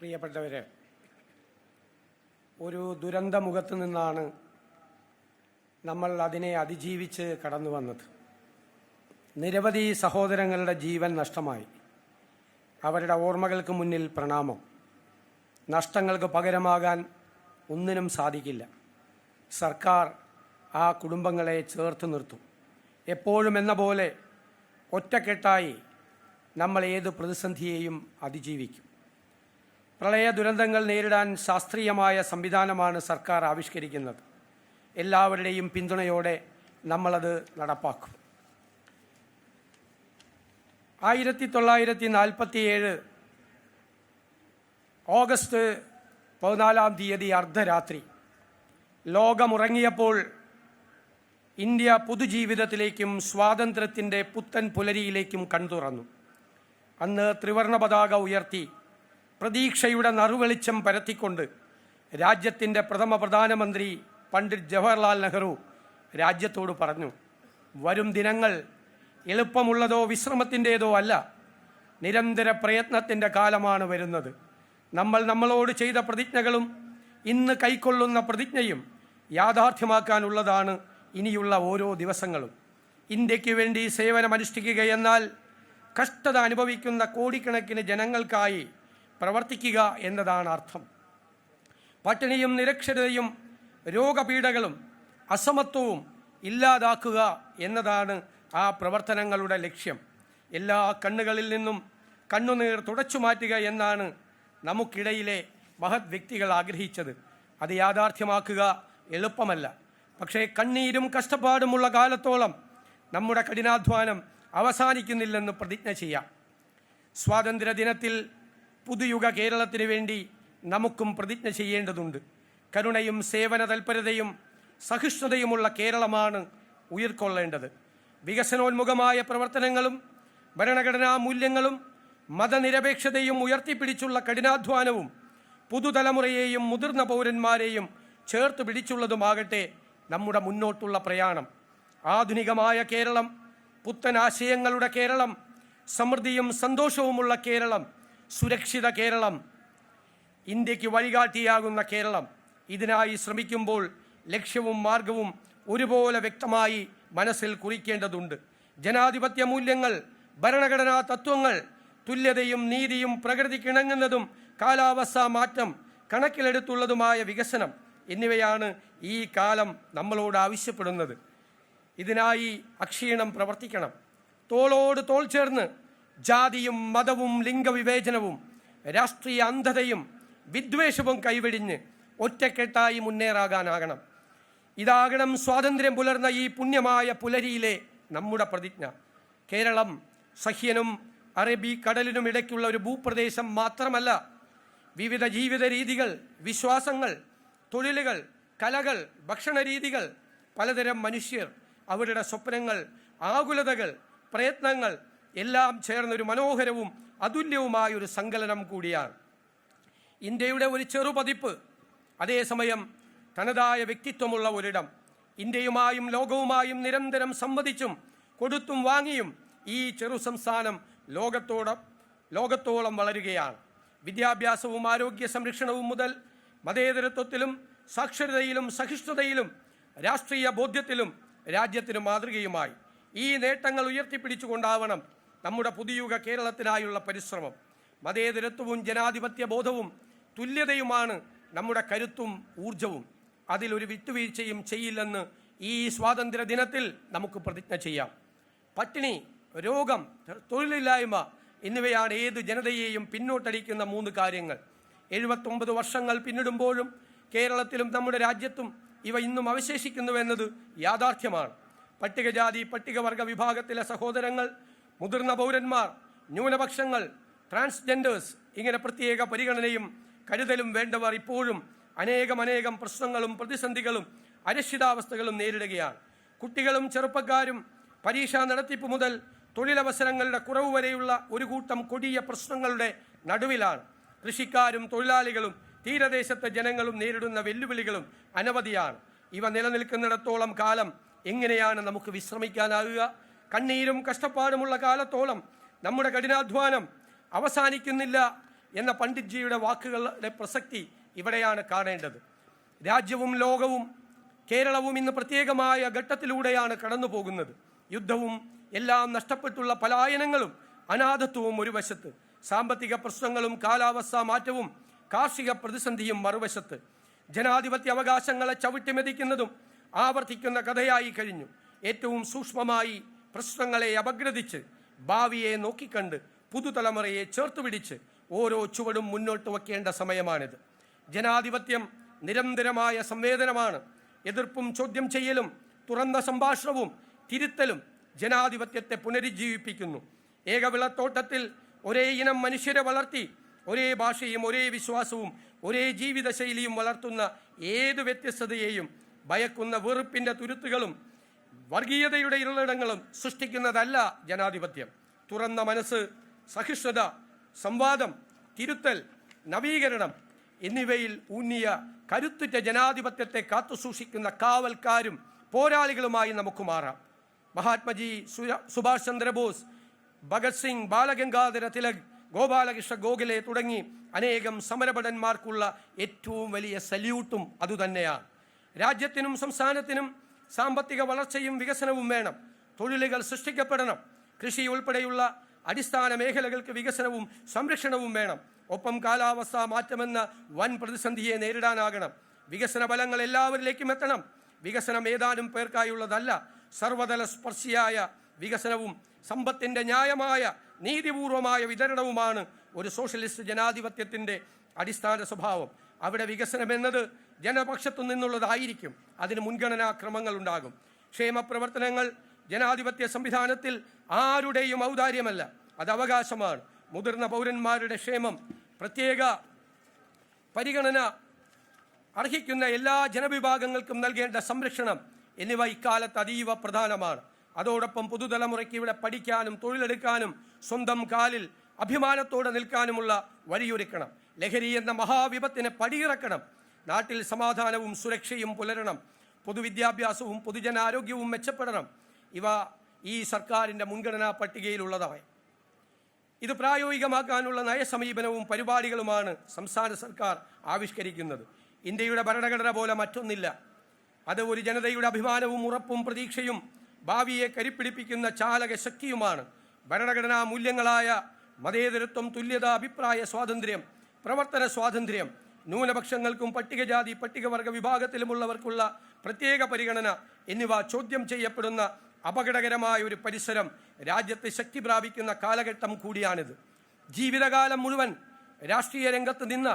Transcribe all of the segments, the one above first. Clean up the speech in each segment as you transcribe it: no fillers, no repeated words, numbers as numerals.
പ്രിയപ്പെട്ടവരെ, ഒരു ദുരന്തമുഖത്ത് നിന്നാണ് നമ്മൾ അതിനെ അതിജീവിച്ച് കടന്നു വന്നത്. നിരവധി സഹോദരങ്ങളുടെ ജീവൻ നഷ്ടമായി. അവരുടെ ഓർമ്മകൾക്ക് മുന്നിൽ പ്രണാമം. നഷ്ടങ്ങൾക്ക് പകരമാകാൻ ഒന്നിനും സാധിക്കില്ല. സർക്കാർ ആ കുടുംബങ്ങളെ ചേർത്ത് നിർത്തും. എപ്പോഴും എന്ന പോലെ ഒറ്റക്കെട്ടായി നമ്മൾ ഏത് പ്രതിസന്ധിയെയും അതിജീവിക്കും. പ്രളയ ദുരന്തങ്ങൾ നേരിടാൻ ശാസ്ത്രീയമായ സംവിധാനമാണ് സർക്കാർ ആവിഷ്കരിക്കുന്നത്. എല്ലാവരുടെയും പിന്തുണയോടെ നമ്മളത് നടപ്പാക്കും. 1947 ഓഗസ്റ്റ് 14 അർദ്ധരാത്രി ലോകമുറങ്ങിയപ്പോൾ ഇന്ത്യ പുതുജീവിതത്തിലേക്കും സ്വാതന്ത്ര്യത്തിൻ്റെ പുത്തൻ പുലരിയിലേക്കും കൺതുറന്നു. അന്ന് ത്രിവർണ പതാക ഉയർത്തി പ്രതീക്ഷയുടെ നറുവെളിച്ചം പരത്തിക്കൊണ്ട് രാജ്യത്തിൻ്റെ പ്രഥമ പ്രധാനമന്ത്രി പണ്ഡിറ്റ് ജവഹർലാൽ നെഹ്റു രാജ്യത്തോട് പറഞ്ഞു, വരും ദിനങ്ങൾ എളുപ്പമുള്ളതോ വിശ്രമത്തിൻ്റേതോ അല്ല, നിരന്തര പ്രയത്നത്തിൻ്റെ കാലമാണ് വരുന്നത്. നമ്മളോട് ചെയ്ത പ്രതിജ്ഞകളും ഇന്ന് കൈക്കൊള്ളുന്ന പ്രതിജ്ഞയും യാഥാർത്ഥ്യമാക്കാനുള്ളതാണ് ഇനിയുള്ള ഓരോ ദിവസങ്ങളും. ഇന്ത്യക്ക് വേണ്ടി സേവനമനുഷ്ഠിക്കുക എന്നാൽ കഷ്ടത അനുഭവിക്കുന്ന കോടിക്കണക്കിന് ജനങ്ങൾക്കായി പ്രവർത്തിക്കുക എന്നതാണ് അർത്ഥം. പട്ടിണിയും നിരക്ഷരതയും രോഗപീഠകളും അസമത്വവും ഇല്ലാതാക്കുക എന്നതാണ് ആ പ്രവർത്തനങ്ങളുടെ ലക്ഷ്യം. എല്ലാ കണ്ണുകളിൽ നിന്നും കണ്ണുനീർ തുടച്ചു മാറ്റുക എന്നാണ് നമുക്കിടയിലെ മഹത് വ്യക്തികൾ ആഗ്രഹിച്ചത്. അത് യാഥാർത്ഥ്യമാക്കുക എളുപ്പമല്ല. പക്ഷേ കണ്ണീരും കഷ്ടപ്പാടുമുള്ള കാലത്തോളം നമ്മുടെ കഠിനാധ്വാനം അവസാനിക്കുന്നില്ലെന്ന് പ്രതിജ്ഞ ചെയ്യാം. സ്വാതന്ത്ര്യദിനത്തിൽ പുതുയുഗ കേരളത്തിന് വേണ്ടി നമുക്കും പ്രതിജ്ഞ ചെയ്യേണ്ടതുണ്ട്. കരുണയും സേവന തൽപരതയും സഹിഷ്ണുതയുമുള്ള കേരളമാണ് ഉയർക്കൊള്ളേണ്ടത്. വികസനോന്മുഖമായ പ്രവർത്തനങ്ങളും ഭരണഘടനാ മൂല്യങ്ങളും മതനിരപേക്ഷതയും ഉയർത്തിപ്പിടിച്ചുള്ള കഠിനാധ്വാനവും പുതുതലമുറയെയും മുതിർന്ന പൗരന്മാരെയും ചേർത്ത് പിടിച്ചുള്ളതുമാകട്ടെ നമ്മുടെ മുന്നോട്ടുള്ള പ്രയാണം. ആധുനികമായ കേരളം, പുത്തൻ ആശയങ്ങളുടെ കേരളം, സമൃദ്ധിയും സന്തോഷവുമുള്ള കേരളം, സുരക്ഷിത കേരളം, ഇന്ത്യക്ക് വഴികാട്ടിയാകുന്ന കേരളം. ഇതിനായി ശ്രമിക്കുമ്പോൾ ലക്ഷ്യവും മാർഗവും ഒരുപോലെ വ്യക്തമായി മനസ്സിൽ കുറിക്കേണ്ടതുണ്ട്. ജനാധിപത്യ മൂല്യങ്ങൾ, ഭരണഘടനാ തത്വങ്ങൾ, തുല്യതയും നീതിയും പ്രകൃതിക്കിണങ്ങുന്നതും കാലാവസ്ഥാ മാറ്റം കണക്കിലെടുത്തുള്ളതുമായ വികസനം എന്നിവയാണ് ഈ കാലം നമ്മളോട് ആവശ്യപ്പെടുന്നത്. ഇതിനായി അക്ഷീണം പ്രവർത്തിക്കണം. തോളോട് തോൾ ചേർന്ന് ജാതിയും മതവും ലിംഗവിവേചനവും രാഷ്ട്രീയ അന്ധതയും വിദ്വേഷവും കൈവെടിഞ്ഞ് ഒറ്റക്കെട്ടായി മുന്നേറാകാനാകണം. ഇതാകണം സ്വാതന്ത്ര്യം പുലർന്ന ഈ പുണ്യമായ പുലരിയിലെ നമ്മുടെ പ്രതിജ്ഞ. കേരളം സഹ്യനും അറബിക്കടലിനും ഇടയ്ക്കുള്ള ഒരു ഭൂപ്രദേശം മാത്രമല്ല. വിവിധ ജീവിത രീതികൾ, വിശ്വാസങ്ങൾ, തൊഴിലുകൾ, കലകൾ, ഭക്ഷണരീതികൾ, പലതരം മനുഷ്യർ, അവരുടെ സ്വപ്നങ്ങൾ, ആകുലതകൾ, പ്രയത്നങ്ങൾ എല്ലാം ചേർന്നൊരു മനോഹരവും അതുല്യവുമായൊരു സങ്കലനം കൂടിയാണ്. ഇന്ത്യയുടെ ഒരു ചെറുപതിപ്പ്, അതേസമയം തനതായ വ്യക്തിത്വമുള്ള ഒരിടം. ഇന്ത്യയുമായും ലോകവുമായും നിരന്തരം സംവദിച്ചും കൊടുത്തും വാങ്ങിയും ഈ ചെറു സംസ്ഥാനം ലോകത്തോളം വളരുകയാണ്. വിദ്യാഭ്യാസവും ആരോഗ്യ സംരക്ഷണവും മുതൽ മതേതരത്വത്തിലും സാക്ഷരതയിലും സഹിഷ്ണുതയിലും രാഷ്ട്രീയ ബോധ്യത്തിലും രാജ്യത്തിന് മാതൃകയുമായി. ഈ നേട്ടങ്ങൾ ഉയർത്തിപ്പിടിച്ചുകൊണ്ടാവണം നമ്മുടെ പുതുയുഗ കേരളത്തിനായുള്ള പരിശ്രമം. മതേതരത്വവും ജനാധിപത്യ ബോധവും തുല്യതയുമാണ് നമ്മുടെ കരുത്തും ഊർജവും. അതിലൊരു വിട്ടുവീഴ്ചയും ചെയ്യില്ലെന്ന് ഈ സ്വാതന്ത്ര്യ ദിനത്തിൽ നമുക്ക് പ്രതിജ്ഞ ചെയ്യാം. പട്ടിണി, രോഗം, തൊഴിലില്ലായ്മ എന്നിവയാണ് ഏത് ജനതയെയും പിന്നോട്ടടിക്കുന്ന 3 കാര്യങ്ങൾ. 79 വർഷങ്ങൾ പിന്നിടുമ്പോഴും കേരളത്തിലും നമ്മുടെ രാജ്യത്തും ഇവ ഇന്നും അവശേഷിക്കുന്നുവെന്നത് യാഥാർത്ഥ്യമാണ്. പട്ടികജാതി പട്ടികവർഗ വിഭാഗത്തിലെ സഹോദരങ്ങൾ, മുതിർന്ന പൗരന്മാർ, ന്യൂനപക്ഷങ്ങൾ, ട്രാൻസ്ജെൻഡേഴ്സ്, ഇങ്ങനെ പ്രത്യേക പരിഗണനയും കരുതലും വേണ്ടവർ ഇപ്പോഴും അനേകം പ്രശ്നങ്ങളും പ്രതിസന്ധികളും അരക്ഷിതാവസ്ഥകളും നേരിടുകയാണ്. കുട്ടികളും ചെറുപ്പക്കാരും പരീക്ഷാ നടത്തിപ്പ് മുതൽ തൊഴിലവസരങ്ങളുടെ കുറവ് വരെയുള്ള ഒരു കൂട്ടം കൊടിയ പ്രശ്നങ്ങളുടെ നടുവിലാണ്. കൃഷിക്കാരും തൊഴിലാളികളും തീരദേശത്തെ ജനങ്ങളും നേരിടുന്ന വെല്ലുവിളികളും അനവധിയാണ്. ഇവ നിലനിൽക്കുന്നിടത്തോളം കാലം എങ്ങനെയാണ് നമുക്ക് വിശ്രമിക്കാനാകുക? കണ്ണീരും കഷ്ടപ്പാടുമുള്ള കാലത്തോളം നമ്മുടെ കഠിനാധ്വാനം അവസാനിക്കുന്നില്ല എന്ന പണ്ഡിറ്റ്ജിയുടെ വാക്കുകളുടെ പ്രസക്തി ഇവിടെയാണ് കാണേണ്ടത്. രാജ്യവും ലോകവും കേരളവും ഇന്ന് പ്രത്യേകമായ ഘട്ടത്തിലൂടെയാണ് കടന്നു പോകുന്നത്. യുദ്ധവും എല്ലാം നഷ്ടപ്പെട്ടുള്ള പലായനങ്ങളും അനാഥത്വവും ഒരു വശത്ത്, സാമ്പത്തിക പ്രശ്നങ്ങളും കാലാവസ്ഥാ മാറ്റവും കാർഷിക പ്രതിസന്ധിയും മറുവശത്ത്. ജനാധിപത്യ അവകാശങ്ങളെ ചവിട്ടിമെതിക്കുന്നതും ആവർത്തിക്കുന്ന കഥയായി കഴിഞ്ഞു. ഏറ്റവും സൂക്ഷ്മമായി പ്രശ്നങ്ങളെ അപഗ്രഥിച്ച് ഭാവിയെ നോക്കിക്കണ്ട് പുതുതലമുറയെ ചേർത്തുപിടിച്ച് ഓരോ ചുവടും മുന്നോട്ട് വയ്ക്കേണ്ട സമയമാണിത്. ജനാധിപത്യം നിരന്തരമായ സംവേദനമാണ്. എതിർപ്പും ചോദ്യം ചെയ്യലും തുറന്ന സംഭാഷണവും തിരുത്തലും ജനാധിപത്യത്തെ പുനരുജ്ജീവിപ്പിക്കുന്നു. ഏകവിളത്തോട്ടത്തിൽ ഒരേ ഇനം മനുഷ്യരെ വളർത്തി ഒരേ ഭാഷയും ഒരേ വിശ്വാസവും ഒരേ ജീവിതശൈലിയും വളർത്തുന്ന ഏത് വ്യത്യസ്തതയെയും ഭയക്കുന്ന വെറുപ്പിൻ്റെ തുരുത്തുകളും വർഗീയതയുടെ ഇരുളിടങ്ങളും സൃഷ്ടിക്കുന്നതല്ല ജനാധിപത്യം. തുറന്ന മനസ്സ്, സഹിഷ്ണുത, സംവാദം, തിരുത്തൽ, നവീകരണം എന്നിവയിൽ ഊന്നിയ കരുത്തുറ്റ ജനാധിപത്യത്തെ കാത്തുസൂക്ഷിക്കുന്ന കാവൽക്കാരും പോരാളികളുമായി നമുക്ക് മാറാം. മഹാത്മജി, സുഭാഷ് ചന്ദ്രബോസ്, ഭഗത് സിംഗ്, ബാലഗംഗാധര തിലക്, ഗോപാലകൃഷ്ണ ഗോഖലെ തുടങ്ങി അനേകം സമരഭടന്മാർക്കുള്ള ഏറ്റവും വലിയ സല്യൂട്ടും അതുതന്നെയാണ്. രാജ്യത്തിനും സംസ്ഥാനത്തിനും സാമ്പത്തിക വളർച്ചയും വികസനവും വേണം. തൊഴിലുകൾ സൃഷ്ടിക്കപ്പെടണം. കൃഷി ഉൾപ്പെടെയുള്ള അടിസ്ഥാന മേഖലകൾക്ക് വികസനവും സംരക്ഷണവും വേണം. ഒപ്പം കാലാവസ്ഥാ മാറ്റമെന്ന വൻ പ്രതിസന്ധിയെ നേരിടാനാകണം. വികസന ഫലങ്ങൾ എല്ലാവരിലേക്കും എത്തണം. വികസനം ഏതാനും പേർക്കായുള്ളതല്ല. സർവതല സ്പർശിയായ വികസനവും സമ്പത്തിൻ്റെ ന്യായമായ നീതിപൂർവമായ വിതരണവുമാണ് ഒരു സോഷ്യലിസ്റ്റ് ജനാധിപത്യത്തിൻ്റെ അടിസ്ഥാന സ്വഭാവം. അവിടെ വികസനം എന്നത് ജനപക്ഷത്തു നിന്നുള്ളതായിരിക്കും. അതിന് മുൻഗണനാക്രമങ്ങൾ ഉണ്ടാകും. ക്ഷേമ പ്രവർത്തനങ്ങൾ ജനാധിപത്യ സംവിധാനത്തിൽ ആരുടെയും ഔദാര്യമല്ല, അത് അവകാശമാണ്. മുതിർന്ന പൗരന്മാരുടെ ക്ഷേമം, പ്രത്യേക പരിഗണന അർഹിക്കുന്ന എല്ലാ ജനവിഭാഗങ്ങൾക്കും നൽകേണ്ട സംരക്ഷണം എന്നിവ ഇക്കാലത്ത് അതീവ പ്രധാനമാണ്. അതോടൊപ്പം പുതുതലമുറയ്ക്ക് ഇവിടെ പഠിക്കാനും തൊഴിലെടുക്കാനും സ്വന്തം കാലിൽ അഭിമാനത്തോടെ നിൽക്കാനുമുള്ള വഴിയൊരുക്കണം. ലഹരി എന്ന മഹാവിപത്തിനെ പടിയിറക്കണം. നാട്ടിൽ സമാധാനവും സുരക്ഷയും പുലരണം. പൊതുവിദ്യാഭ്യാസവും പൊതുജനാരോഗ്യവും മെച്ചപ്പെടണം. ഇവ ഈ സർക്കാരിൻ്റെ മുൻഗണനാ പട്ടികയിലുള്ളതാണ്. ഇത് പ്രായോഗികമാക്കാനുള്ള നയസമീപനവും പരിപാടികളുമാണ് സംസ്ഥാന സർക്കാർ ആവിഷ്കരിക്കുന്നത്. ഇന്ത്യയുടെ ഭരണഘടന പോലെ മറ്റൊന്നില്ല. അത് ഒരു ജനതയുടെ അഭിമാനവും ഉറപ്പും പ്രതീക്ഷയും ഭാവിയെ കരുപ്പിടിപ്പിക്കുന്ന ചാലക ശക്തിയുമാണ്. ഭരണഘടനാ മൂല്യങ്ങളായ മതേതരത്വം, തുല്യത, അഭിപ്രായ സ്വാതന്ത്ര്യം, പ്രവർത്തന സ്വാതന്ത്ര്യം, ന്യൂനപക്ഷങ്ങൾക്കും പട്ടികജാതി പട്ടികവർഗ വിഭാഗത്തിലുമുള്ളവർക്കുള്ള പ്രത്യേക പരിഗണന എന്നിവ ചോദ്യം ചെയ്യപ്പെടുന്ന അപകടകരമായ ഒരു പരിസരം രാജ്യത്ത് ശക്തി പ്രാപിക്കുന്ന കാലഘട്ടം കൂടിയാണിത്. ജീവിതകാലം മുഴുവൻ രാഷ്ട്രീയ രംഗത്ത് നിന്ന,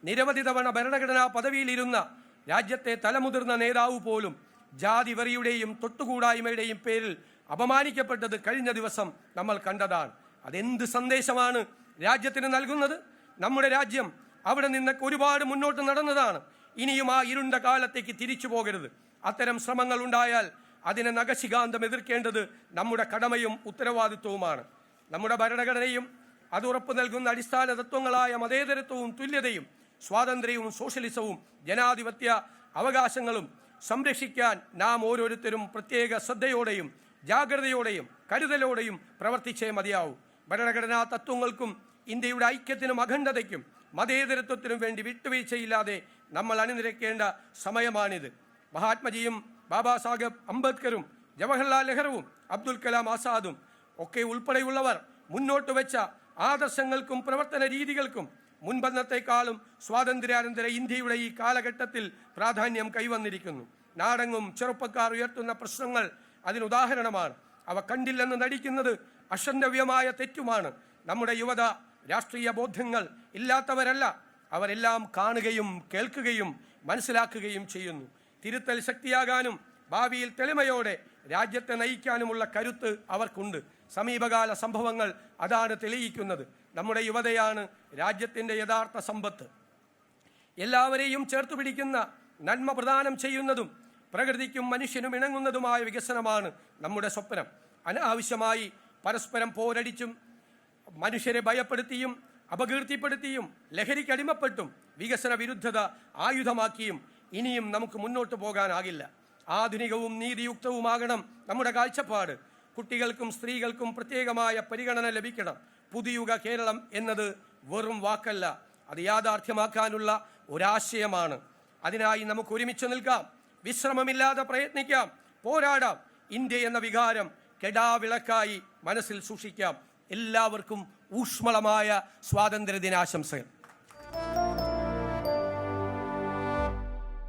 നിരവധി തവണ ഭരണഘടനാ പദവിയിലിരുന്ന രാജ്യത്തെ തലമുതിർന്ന നേതാവ് പോലും ജാതി വെറിയുടെയും തൊട്ടുകൂടായ്മയുടെയും പേരിൽ അപമാനിക്കപ്പെട്ടത് കഴിഞ്ഞ ദിവസം നമ്മൾ കണ്ടതാണ്. അതെന്ത് സന്ദേശമാണ് രാജ്യത്തിന് നൽകുന്നത്? നമ്മുടെ രാജ്യം അവിടെ നിന്നൊക്കെ ഒരുപാട് മുന്നോട്ട് നടന്നതാണ്. ഇനിയും ആ ഇരുണ്ട കാലത്തേക്ക് തിരിച്ചു പോകരുത്. അത്തരം ശ്രമങ്ങൾ ഉണ്ടായാൽ അതിനെ നഖശികാന്തം എതിർക്കേണ്ടത് നമ്മുടെ കടമയും ഉത്തരവാദിത്വവുമാണ്. നമ്മുടെ ഭരണഘടനയും അത് ഉറപ്പു നൽകുന്ന അടിസ്ഥാന തത്വങ്ങളായ മതേതരത്വവും തുല്യതയും സ്വാതന്ത്ര്യവും സോഷ്യലിസവും ജനാധിപത്യ അവകാശങ്ങളും സംരക്ഷിക്കാൻ നാം ഓരോരുത്തരും പ്രത്യേക ശ്രദ്ധയോടെയും ജാഗ്രതയോടെയും കരുതലോടെയും പ്രവർത്തിച്ചേ മതിയാവൂ. ഭരണഘടനാ തത്വങ്ങൾക്കും ഇന്ത്യയുടെ ഐക്യത്തിനും അഖണ്ഡതയ്ക്കും മതേതരത്വത്തിനും വേണ്ടി വിട്ടുവീഴ്ചയില്ലാതെ നമ്മൾ അണിനിരക്കേണ്ട സമയമാണിത്. മഹാത്മജിയും ബാബാ സാഹേബ് അംബേദ്കറും ജവഹർലാൽ നെഹ്റുവും അബ്ദുൽ കലാം ആസാദും ഒക്കെ ഉൾപ്പെടെയുള്ളവർ മുന്നോട്ട് വെച്ച ആദർശങ്ങൾക്കും പ്രവർത്തന രീതികൾക്കും മുൻപന്നത്തെക്കാളും സ്വാതന്ത്ര്യാനന്തര ഇന്ത്യയുടെ ഈ കാലഘട്ടത്തിൽ പ്രാധാന്യം കൈവന്നിരിക്കുന്നു. നാടെങ്ങും ചെറുപ്പക്കാർ ഉയർത്തുന്ന പ്രശ്നങ്ങൾ അതിനുദാഹരണമാണ്. അവ കണ്ടില്ലെന്ന് നടിക്കുന്നത് അക്ഷന്തവ്യമായ തെറ്റുമാണ്. നമ്മുടെ യുവത രാഷ്ട്രീയ ബോധ്യങ്ങൾ ഇല്ലാത്തവരല്ല. അവരെല്ലാം കാണുകയും കേൾക്കുകയും മനസ്സിലാക്കുകയും ചെയ്യുന്നു. തിരുത്തൽ ശക്തിയാകാനും ഭാവിയിൽ തെളിമയോടെ രാജ്യത്തെ നയിക്കാനുമുള്ള കരുത്ത് അവർക്കുണ്ട്. സമീപകാല സംഭവങ്ങൾ അതാണ് തെളിയിക്കുന്നത്. നമ്മുടെ യുവതയാണ് രാജ്യത്തിൻ്റെ യഥാർത്ഥ സമ്പത്ത്. എല്ലാവരെയും ചേർത്ത് പിടിക്കുന്ന, നന്മ പ്രദാനം ചെയ്യുന്നതും പ്രകൃതിക്കും മനുഷ്യനും ഇണങ്ങുന്നതുമായ വികസനമാണ് നമ്മുടെ സ്വപ്നം. അനാവശ്യമായി പരസ്പരം പോരടിച്ചും മനുഷ്യരെ ഭയപ്പെടുത്തിയും അപകീർത്തിപ്പെടുത്തിയും ലഹരിക്കടിമപ്പെട്ടും വികസന വിരുദ്ധത ആയുധമാക്കിയും ഇനിയും നമുക്ക് മുന്നോട്ട് പോകാനാകില്ല. ആധുനികവും നീതിയുക്തവുമാകണം നമ്മുടെ കാഴ്ചപ്പാട്. കുട്ടികൾക്കും സ്ത്രീകൾക്കും പ്രത്യേകമായ പരിഗണന ലഭിക്കണം. പുതുയുഗ കേരളം എന്നത് വെറും വാക്കല്ല, അത് യാഥാർത്ഥ്യമാക്കാനുള്ള ഒരാശയമാണ്. അതിനായി നമുക്ക് ഒരുമിച്ച് നിൽക്കാം, വിശ്രമമില്ലാതെ പ്രയത്നിക്കാം, പോരാടാം. ഇന്ത്യ എന്ന വികാരം കെടാവിളക്കായി മനസ്സിൽ സൂക്ഷിക്കാം. എല്ലാവർക്കും ഊഷ്മളമായ സ്വാതന്ത്ര്യ ദിനാശംസകൾ.